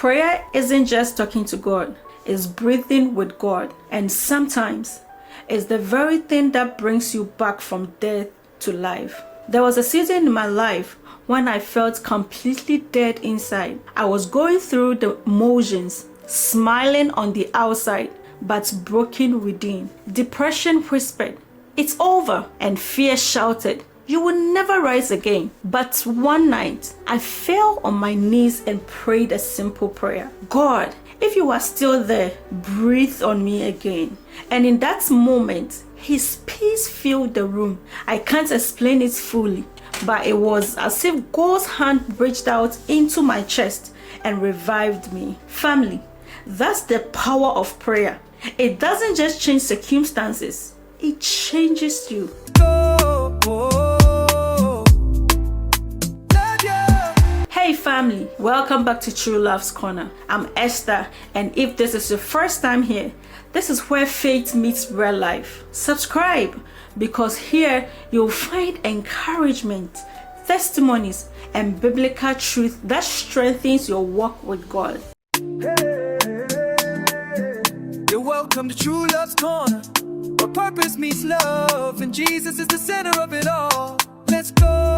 Prayer isn't just talking to God, it's breathing with God. And sometimes it's the very thing that brings you back from death to life. There was a season in my life when I felt completely dead inside. I was going through the motions, smiling on the outside, but broken within. Depression whispered, "It's over," and fear shouted, "You will never rise again." But one night, I fell on my knees and prayed a simple prayer. "God, if you are still there, breathe on me again." And in that moment, His peace filled the room. I can't explain it fully, but it was as if God's hand reached out into my chest and revived me. Family, that's the power of prayer. It doesn't just change circumstances, it changes you. Hey family, welcome back to True Love's Corner. I'm Esther, and if this is your first time here, this is where faith meets real life. Subscribe, because here you'll find encouragement, testimonies, and biblical truth that strengthens your walk with God. You're welcome to True Love's Corner, where purpose meets love, and Jesus is the center of it all. Let's go.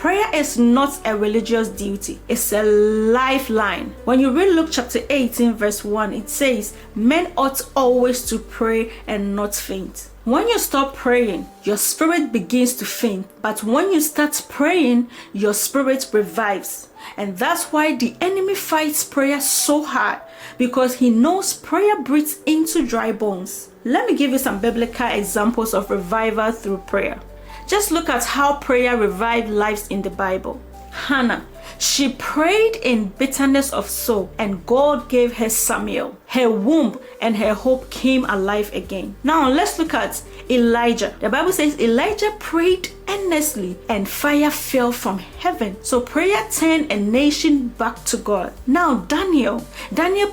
Prayer is not a religious duty, it's a lifeline. When you read Luke chapter 18 verse 1, it says, "Men ought always to pray and not faint." When you stop praying, your spirit begins to faint. But when you start praying, your spirit revives. And that's why the enemy fights prayer so hard, because he knows prayer breathes into dry bones. Let me give you some biblical examples of revival through prayer. Just look at how prayer revived lives in the Bible. Hannah, she prayed in bitterness of soul, and God gave her Samuel. Her womb and her hope came alive again. Now let's look at Elijah. The Bible says Elijah prayed earnestly and fire fell from heaven. So prayer turned a nation back to God. Now Daniel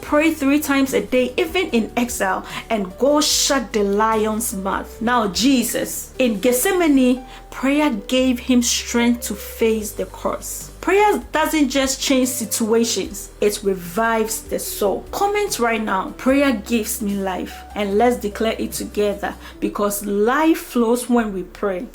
prayed 3 times a day, even in exile, and God shut the lion's mouth. Now Jesus, in Gethsemane, prayer gave him strength to face the cross. Prayer doesn't just change situations, it revives the soul. Comment right now, prayer gives me life, and let's declare it together, because life flows when we pray.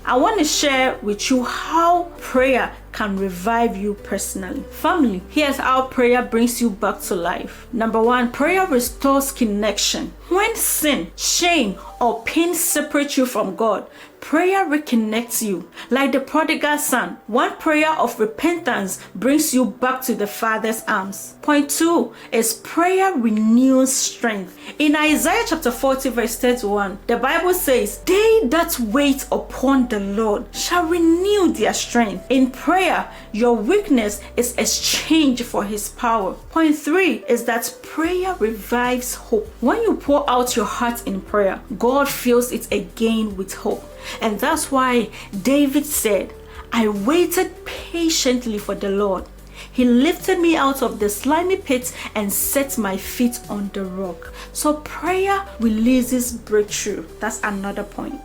I want to share with you how prayer can revive you personally. Family, here's how prayer brings you back to life. Number 1, prayer restores connection. When sin, shame, or pain separate you from God, prayer reconnects you. Like the prodigal son, one prayer of repentance brings you back to the Father's arms. Point 2 is prayer renews strength. In Isaiah chapter 40 verse 31, the Bible says, "They that wait upon the Lord shall renew their strength." In prayer, your weakness is exchanged for His power. Point 3 is that prayer revives hope. When you pour out your heart in prayer, God fills it again with hope. And that's why David said, "I waited patiently for the Lord. He lifted me out of the slimy pit and set my feet on the rock." So prayer releases breakthrough. That's another point.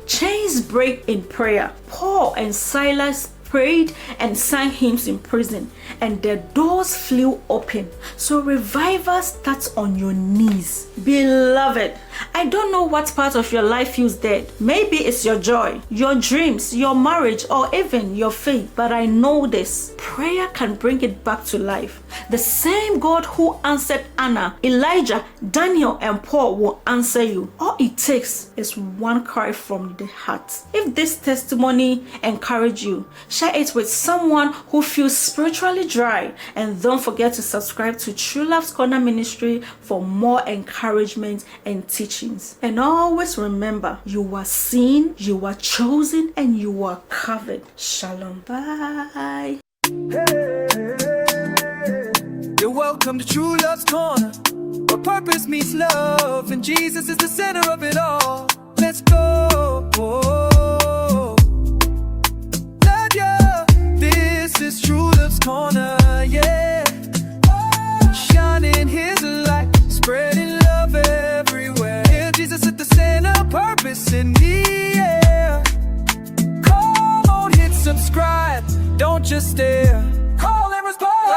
Chains break in prayer. Paul and Silas prayed and sang hymns in prison, and their doors flew open. So revival starts on your knees. Beloved, I don't know what part of your life feels dead. Maybe it's your joy, your dreams, your marriage, or even your faith. But I know this, prayer can bring it back to life. The same God who answered Anna, Elijah, Daniel, and Paul will answer you. All it takes is one cry from the heart. If this testimony encouraged you, share it with someone who feels spiritually dry, and don't forget to subscribe to True Love's Corner Ministry for more encouragement and teachings. And always remember, you are seen, you are chosen, and you are covered. Shalom. Bye. You're welcome to True Love's Corner, where purpose meets love, and Jesus is the center of it all. Let's go. This is True Love's Corner, yeah. Shining His light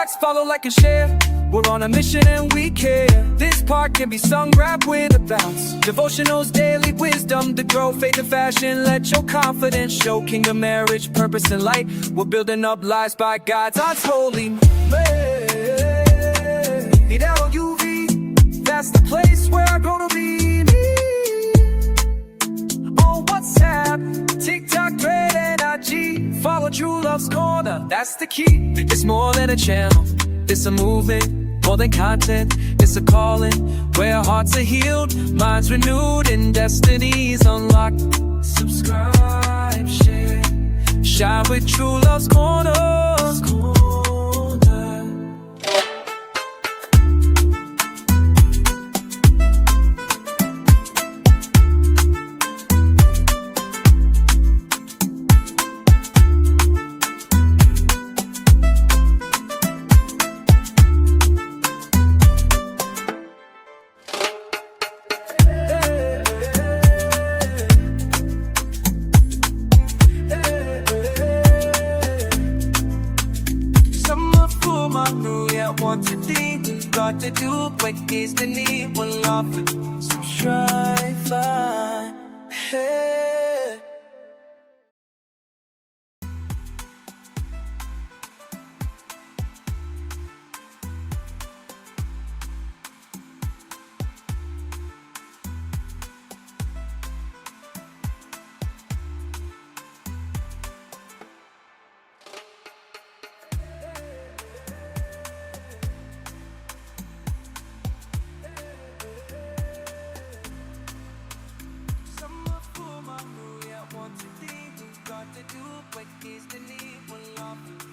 hearts follow like a share. We're on a mission and we care. This part can be sung, rap with a bounce. Devotionals, daily wisdom to grow, faith and fashion. Let your confidence show. Kingdom marriage, purpose and light. We're building up lives by God's holy LUV. That's the place where I'm gonna be. On WhatsApp, TikTok, Thread, and IG. Follow True Love's Corner, that's the key. It's more than a channel, it's a movement, more than content. It's a calling, where hearts are healed, minds renewed, and destinies unlocked. Subscribe, share, shine with True Love's Corner. Want to think, got to do, but is the need one love? So try find, hey. Want to think, got to do, but is the need one love?